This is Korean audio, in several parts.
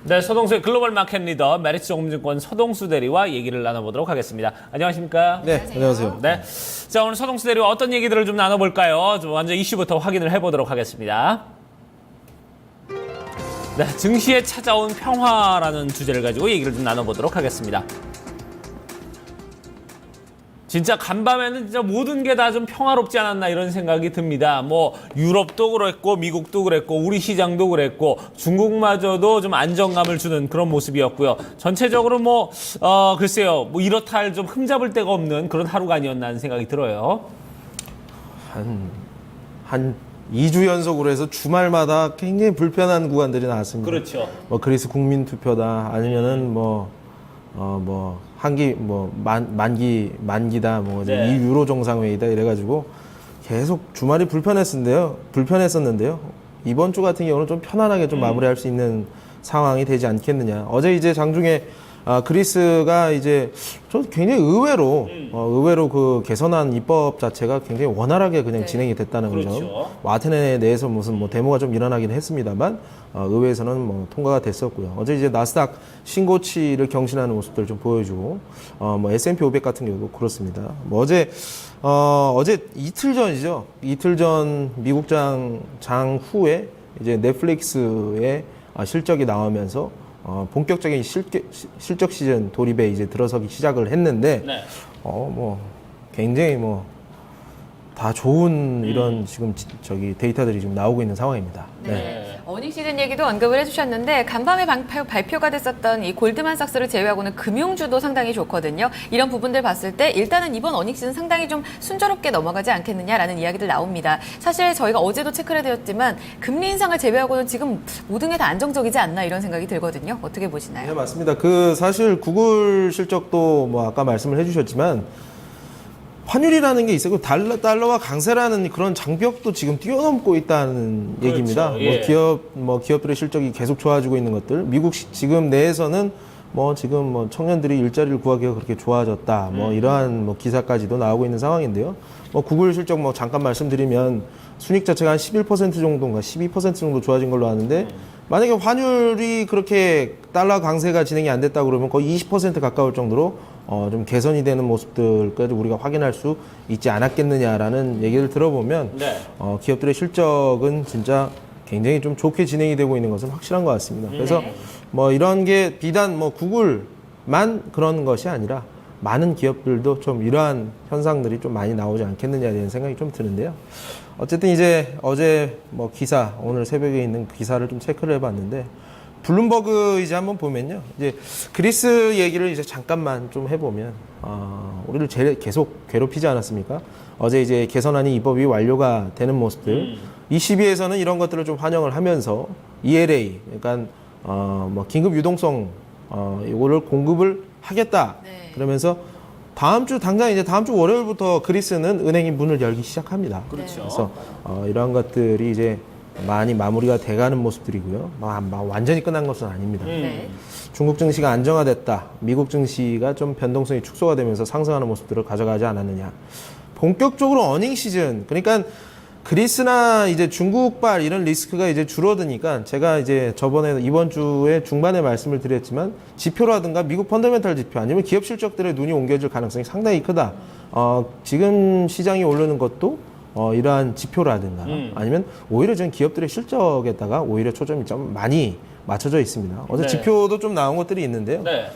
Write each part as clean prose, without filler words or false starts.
네, 서동수의 글로벌 마켓 리더 메리츠증권 서동수 대리와 얘기를 나눠보도록 하겠습니다. 안녕하십니까? 네, 안녕하세요. 네, 자 오늘 서동수 대리와 어떤 얘기들을 좀 나눠볼까요? 좀 먼저 이슈부터 확인을 해보도록 하겠습니다. 네, 증시에 찾아온 평화라는 주제를 가지고 얘기를 좀 나눠보도록 하겠습니다. 진짜 간밤에는 진짜 모든 게 다 좀 평화롭지 않았나 이런 생각이 듭니다. 뭐 유럽도 그랬고 미국도 그랬고 우리 시장도 그랬고 중국마저도 좀 안정감을 주는 그런 모습이었고요. 전체적으로 글쎄요, 뭐 이렇다 할 좀 흠잡을 데가 없는 그런 하루가 아니었나 하는 생각이 들어요. 한 2주 연속으로 해서 주말마다 굉장히 불편한 구간들이 나왔습니다. 그렇죠. 뭐 그리스 국민 투표다 아니면은 만기다 네. 이 유로 정상회의다 이래가지고 계속 주말이 불편했었는데요. 이번 주 같은 경우는 좀 편안하게 좀 마무리할 수 있는 상황이 되지 않겠느냐. 어제 이제 장중에 그리스가 이제 저 굉장히 의외로 그 개선안 입법 자체가 굉장히 원활하게 그냥 진행이 됐다는 그렇죠. 거죠. 아테네에 대해서 무슨 데모가 좀 일어나긴 했습니다만 의회에서는 통과가 됐었고요. 어제 이제 나스닥 신고치를 경신하는 모습들 좀 보여주고 S&P 500 같은 경우도 그렇습니다. 어제 이틀 전이죠. 이틀 전 미국장 후에 이제 넷플릭스의 실적이 나오면서 본격적인 실적 시즌 돌입에 이제 들어서기 시작을 했는데, 네. 굉장히 다 좋은 이런 지금 데이터들이 지금 나오고 있는 상황입니다. 네. 어닝 시즌 얘기도 언급을 해주셨는데 간밤에 발표가 됐었던 이 골드만삭스를 제외하고는 금융주도 상당히 좋거든요. 이런 부분들 봤을 때 일단은 이번 어닝 시즌 상당히 좀 순조롭게 넘어가지 않겠느냐라는 이야기들 나옵니다. 사실 저희가 어제도 체크를 해드렸지만 금리 인상을 제외하고는 지금 모든 게 다 안정적이지 않나 이런 생각이 들거든요. 어떻게 보시나요? 네, 맞습니다. 사실 구글 실적도 아까 말씀을 해주셨지만 환율이라는 게 있어요. 달러와 강세라는 그런 장벽도 지금 뛰어넘고 있다는 그렇죠. 얘기입니다. 예. 기업들의 실적이 계속 좋아지고 있는 것들. 미국 지금 내에서는 청년들이 일자리를 구하기가 그렇게 좋아졌다. 이러한 기사까지도 나오고 있는 상황인데요. 구글 실적 잠깐 말씀드리면 순익 자체가 한 11% 정도인가 12% 정도 좋아진 걸로 아는데 만약에 환율이 그렇게 달러 강세가 진행이 안 됐다 그러면 거의 20% 가까울 정도로 좀 개선이 되는 모습들까지 우리가 확인할 수 있지 않았겠느냐라는 얘기를 들어보면 네. 기업들의 실적은 진짜 굉장히 좀 좋게 진행이 되고 있는 것은 확실한 것 같습니다. 그래서 이런 게 비단 구글만 그런 것이 아니라 많은 기업들도 좀 이러한 현상들이 좀 많이 나오지 않겠느냐라는 생각이 좀 드는데요. 어쨌든 이제 어제 기사, 오늘 새벽에 있는 기사를 좀 체크를 해봤는데 블룸버그 이제 한번 보면요. 이제 그리스 얘기를 이제 잠깐만 좀 해보면, 우리를 계속 괴롭히지 않았습니까? 어제 이제 개선안이 입법이 완료가 되는 모습들. ECB에서는 이런 것들을 좀 환영을 하면서 ELA, 그러니까, 긴급 유동성, 이거를 공급을 하겠다. 네. 그러면서 다음 주 월요일부터 그리스는 은행이 문을 열기 시작합니다. 그렇죠. 그래서 이러한 것들이 이제 많이 마무리가 돼가는 모습들이고요. 완전히 끝난 것은 아닙니다. 네. 중국 증시가 안정화됐다. 미국 증시가 좀 변동성이 축소가 되면서 상승하는 모습들을 가져가지 않았느냐. 본격적으로 어닝 시즌, 그러니까 그리스나 이제 중국발 이런 리스크가 이제 줄어드니까 제가 이제 이번 주에 중반에 말씀을 드렸지만 지표라든가 미국 펀더멘탈 지표 아니면 기업 실적들의 눈이 옮겨질 가능성이 상당히 크다. 지금 시장이 오르는 것도 이러한 지표라든가 아니면 오히려 전 기업들의 실적에다가 오히려 초점이 좀 많이 맞춰져 있습니다. 어제 네. 지표도 좀 나온 것들이 있는데요. 네.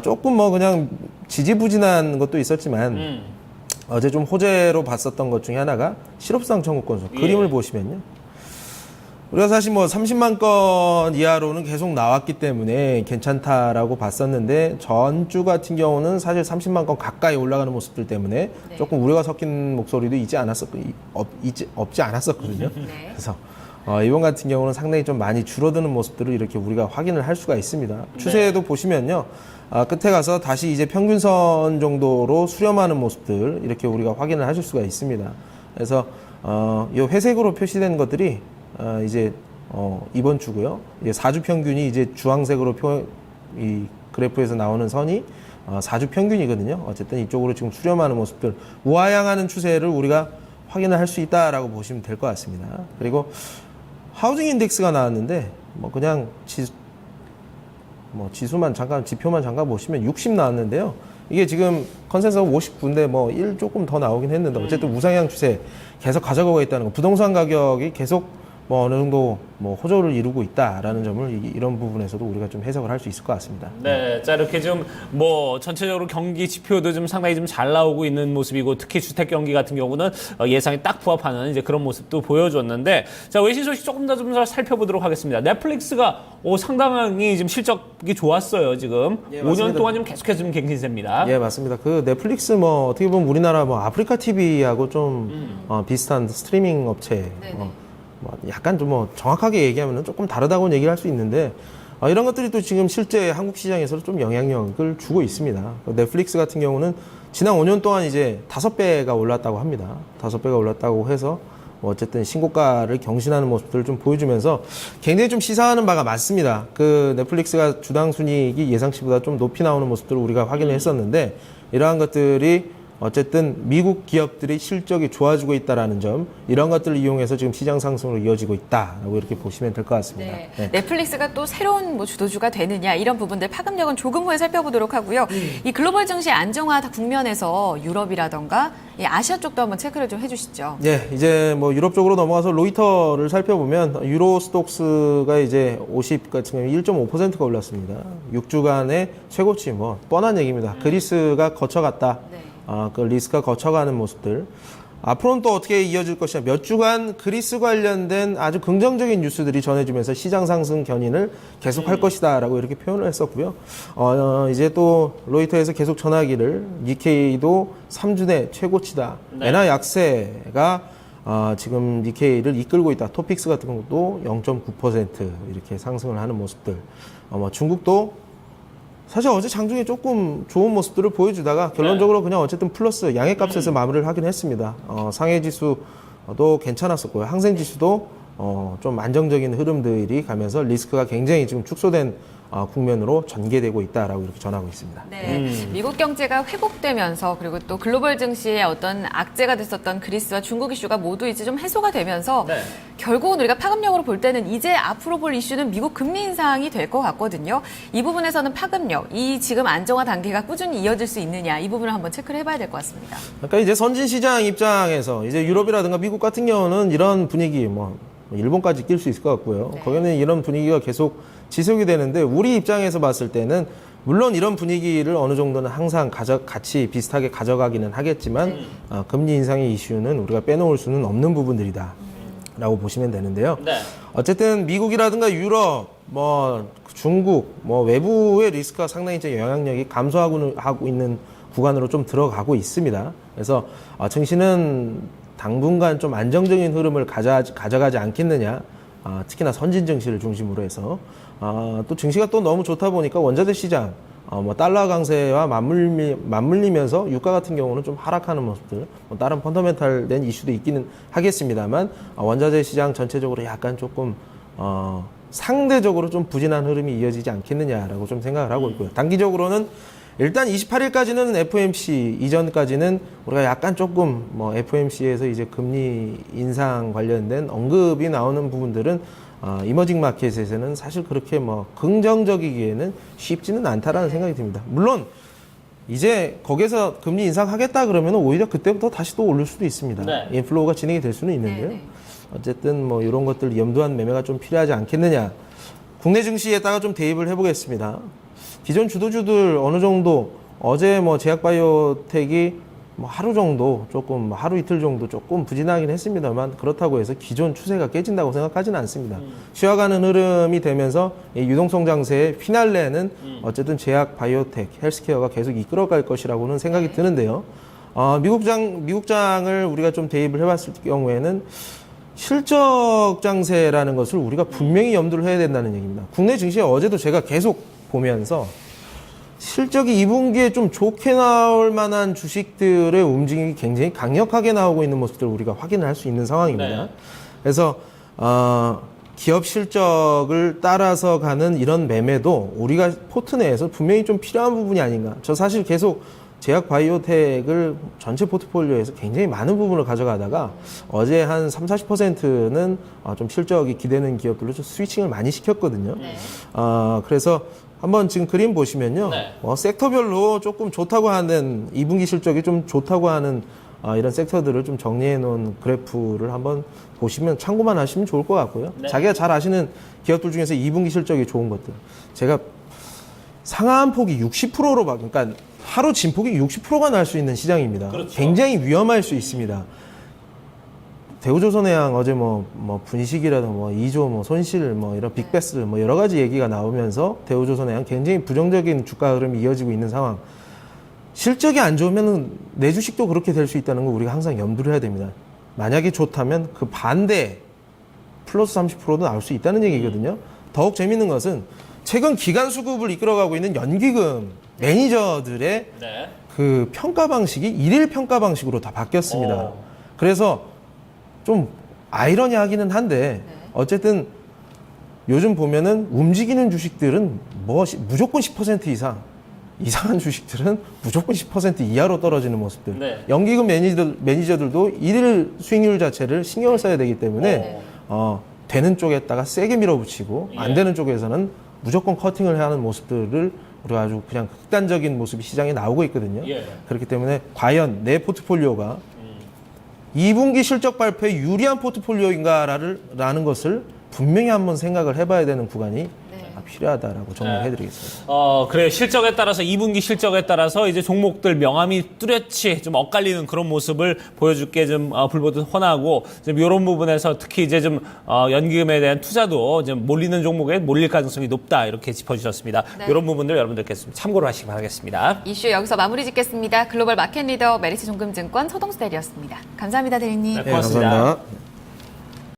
조금 그냥 지지부진한 것도 있었지만 어제 좀 호재로 봤었던 것 중에 하나가 실업수당 청구 건수. 예. 그림을 보시면요. 우리가 사실 30만 건 이하로는 계속 나왔기 때문에 괜찮다라고 봤었는데 전주 같은 경우는 사실 30만 건 가까이 올라가는 모습들 때문에 네. 조금 우려가 섞인 목소리도 없지 않았었거든요. 네. 그래서 이번 같은 경우는 상당히 좀 많이 줄어드는 모습들을 이렇게 우리가 확인을 할 수가 있습니다. 추세도 보시면요. 끝에 가서 다시 이제 평균선 정도로 수렴하는 모습들 이렇게 우리가 확인을 하실 수가 있습니다. 그래서 이 회색으로 표시된 것들이 이제 이번 주고요. 이제 4주 평균이 이제 주황색으로 이 그래프에서 나오는 선이 4주 평균이거든요. 어쨌든 이쪽으로 지금 수렴하는 모습들, 우하향하는 추세를 우리가 확인을 할 수 있다라고 보시면 될 것 같습니다. 그리고 하우징 인덱스가 나왔는데 그냥 뭐 지표만 잠깐 보시면 60 나왔는데요. 이게 지금 컨센서스 59인데 뭐 1 조금 더 나오긴 했는데 어쨌든 우상향 추세 계속 가져가고 있다는 거. 부동산 가격이 계속 뭐 어느 정도 뭐 호조를 이루고 있다라는 점을 이런 부분에서도 우리가 좀 해석을 할 수 있을 것 같습니다. 네, 자 이렇게 좀 뭐 전체적으로 경기 지표도 좀 상당히 좀 잘 나오고 있는 모습이고 특히 주택 경기 같은 경우는 예상에 딱 부합하는 이제 그런 모습도 보여줬는데 자 외신 소식 조금 더 살펴보도록 하겠습니다. 넷플릭스가 상당히 지금 실적이 좋았어요 지금. 예, 5년 맞습니다. 동안 좀 계속해서 좀 갱신세입니다. 예, 맞습니다. 그 넷플릭스 뭐 어떻게 보면 우리나라 뭐 아프리카 TV하고 좀 비슷한 스트리밍 업체. 네네. 뭐 약간 좀 뭐 정확하게 얘기하면 조금 다르다고는 얘기를 할 수 있는데 이런 것들이 또 지금 실제 한국 시장에서 좀 영향력을 주고 있습니다. 넷플릭스 같은 경우는 지난 5년 동안 이제 5배가 올랐다고 합니다. 5배가 올랐다고 해서 뭐 어쨌든 신고가를 경신하는 모습들을 좀 보여주면서 굉장히 좀 시사하는 바가 많습니다. 그 넷플릭스가 주당 순이익이 예상치보다 좀 높이 나오는 모습들을 우리가 확인을 했었는데 이러한 것들이 어쨌든 미국 기업들의 실적이 좋아지고 있다라는 점, 이런 것들을 이용해서 지금 시장 상승으로 이어지고 있다라고 이렇게 보시면 될 것 같습니다. 네. 네. 넷플릭스가 또 새로운 뭐 주도주가 되느냐 이런 부분들 파급력은 조금 후에 살펴보도록 하고요. 이 글로벌 증시 안정화 국면에서 유럽이라던가 이 아시아 쪽도 한번 체크를 좀 해주시죠. 네, 이제 뭐 유럽 쪽으로 넘어가서 로이터를 살펴보면 유로 스톡스가 이제 50 같은 경우 1.5%가 올랐습니다. 6주간의 최고치 뭐 뻔한 얘기입니다. 그리스가 거쳐갔다. 네. 그 리스크가 거쳐가는 모습들. 앞으로는 또 어떻게 이어질 것이냐. 몇 주간 그리스 관련된 아주 긍정적인 뉴스들이 전해지면서 시장 상승 견인을 계속할 것이다라고 이렇게 표현을 했었고요. 이제 또 로이터에서 계속 전하기를 니케이도 3주 내 최고치다. 네. 엔화 약세가 지금 니케이를 이끌고 있다. 토픽스 같은 것도 0.9% 이렇게 상승을 하는 모습들. 중국도 사실 어제 장중에 조금 좋은 모습들을 보여주다가 결론적으로 그냥 어쨌든 플러스 양해값에서 마무리를 하긴 했습니다. 상해지수도 괜찮았었고요. 항생지수도 좀 안정적인 흐름들이 가면서 리스크가 굉장히 지금 축소된 국면으로 전개되고 있다라고 이렇게 전하고 있습니다. 네, 미국 경제가 회복되면서 그리고 또 글로벌 증시의 어떤 악재가 됐었던 그리스와 중국 이슈가 모두 이제 좀 해소가 되면서 네. 결국은 우리가 파급력으로 볼 때는 이제 앞으로 볼 이슈는 미국 금리 인상이 될 것 같거든요. 이 부분에서는 파급력, 이 지금 안정화 단계가 꾸준히 이어질 수 있느냐 이 부분을 한번 체크를 해봐야 될 것 같습니다. 그러니까 이제 선진 시장 입장에서 이제 유럽이라든가 미국 같은 경우는 이런 분위기 일본까지 낄 수 있을 것 같고요. 네. 거기는 이런 분위기가 계속 지속이 되는데 우리 입장에서 봤을 때는 물론 이런 분위기를 어느 정도는 항상 같이 비슷하게 가져가기는 하겠지만 금리 인상의 이슈는 우리가 빼놓을 수는 없는 부분들이다 라고 보시면 되는데요. 네. 어쨌든 미국이라든가 유럽, 중국, 외부의 리스크가 상당히 이제 영향력이 감소하고 있는 구간으로 좀 들어가고 있습니다. 그래서 증시는 당분간 좀 안정적인 흐름을 가져가지 않겠느냐. 특히나 선진 증시를 중심으로 해서 또 증시가 또 너무 좋다 보니까 원자재 시장 달러 강세와 맞물리면서 유가 같은 경우는 좀 하락하는 모습들, 다른 펀더멘탈된 이슈도 있기는 하겠습니다만 원자재 시장 전체적으로 약간 조금 상대적으로 좀 부진한 흐름이 이어지지 않겠느냐라고 좀 생각을 하고 있고요. 단기적으로는 일단 28일까지는 FOMC 이전까지는 우리가 약간 조금 FOMC에서 이제 금리 인상 관련된 언급이 나오는 부분들은 이머징 마켓에서는 사실 그렇게 긍정적이기에는 쉽지는 않다라는 생각이 듭니다. 물론 이제 거기에서 금리 인상하겠다 그러면 오히려 그때부터 다시 또 오를 수도 있습니다. 네. 인플로우가 진행이 될 수는 있는데요. 네, 네. 어쨌든 이런 것들 염두한 매매가 좀 필요하지 않겠느냐. 국내 증시에다가 좀 대입을 해보겠습니다. 기존 주도주들 어느 정도 어제 제약바이오텍이 하루 정도 조금 하루 이틀 정도 조금 부진하긴 했습니다만 그렇다고 해서 기존 추세가 깨진다고 생각하지는 않습니다. 쉬어가는 흐름이 되면서 이 유동성 장세의 피날레는 어쨌든 제약, 바이오텍, 헬스케어가 계속 이끌어갈 것이라고는 생각이 드는데요. 미국장을 우리가 좀 대입을 해봤을 경우에는 실적 장세라는 것을 우리가 분명히 염두를 해야 된다는 얘기입니다. 국내 증시에 어제도 제가 계속 보면서 실적이 2분기에 좀 좋게 나올 만한 주식들의 움직임이 굉장히 강력하게 나오고 있는 모습들을 우리가 확인을 할 수 있는 상황입니다. 네. 그래서 기업 실적을 따라서 가는 이런 매매도 우리가 포트 내에서 분명히 좀 필요한 부분이 아닌가. 저 사실 계속 제약 바이오텍을 전체 포트폴리오에서 굉장히 많은 부분을 가져가다가 어제 한 30~40%는 좀 실적이 기대는 기업들로 좀 스위칭을 많이 시켰거든요. 네. 그래서 한번 지금 그림 보시면요. 네. 섹터별로 조금 좋다고 하는 2분기 실적이 좀 좋다고 하는 이런 섹터들을 좀 정리해 놓은 그래프를 한번 보시면 참고만 하시면 좋을 것 같고요. 네. 자기가 잘 아시는 기업들 중에서 2분기 실적이 좋은 것들. 제가 상한 폭이 60%로 그러니까 하루 진폭이 60%가 날 수 있는 시장입니다. 그렇죠. 굉장히 위험할 수 있습니다. 대우조선해양 어제 분식이라든 2조 손실 이런 빅베스 여러 가지 얘기가 나오면서 대우조선해양 굉장히 부정적인 주가 흐름이 이어지고 있는 상황. 실적이 안 좋으면 내 주식도 그렇게 될 수 있다는 거 우리가 항상 염두를 해야 됩니다. 만약에 좋다면 그 반대 플러스 30%도 나올 수 있다는 얘기거든요. 더욱 재밌는 것은 최근 기간 수급을 이끌어가고 있는 연기금 매니저들의 네. 그 평가 방식이 일일 평가 방식으로 다 바뀌었습니다. 그래서 좀 아이러니하기는 한데 어쨌든 요즘 보면은 움직이는 주식들은 무조건 10% 이상, 이상한 주식들은 무조건 10% 이하로 떨어지는 모습들. 네. 연기금 매니저들도 일일 수익률 자체를 신경을 써야 되기 때문에 되는 쪽에다가 세게 밀어붙이고 안 되는 쪽에서는 무조건 커팅을 해야 하는 모습들을 우리가 아주 그냥 극단적인 모습이 시장에 나오고 있거든요. 예. 그렇기 때문에 과연 내 포트폴리오가 2분기 실적 발표에 유리한 포트폴리오인가라는 것을 분명히 한번 생각을 해봐야 되는 구간이 필요하다라고 정리를 해드리겠습니다. 그래요. 실적에 따라서 2분기 실적에 따라서 이제 종목들 명암이 뚜렷이 좀 엇갈리는 그런 모습을 보여줄게 좀 불보듯 훤하고 좀 이런 부분에서 특히 이제 좀 연기금에 대한 투자도 좀 몰리는 종목에 몰릴 가능성이 높다 이렇게 짚어주셨습니다. 네. 이런 부분들 여러분들께 좀 참고를 하시기 바라겠습니다. 이슈 여기서 마무리 짓겠습니다. 글로벌 마켓 리더 메리츠 종금증권 서동수 대리였습니다. 감사합니다, 대리님. 네, 고맙습니다. 감사합니다.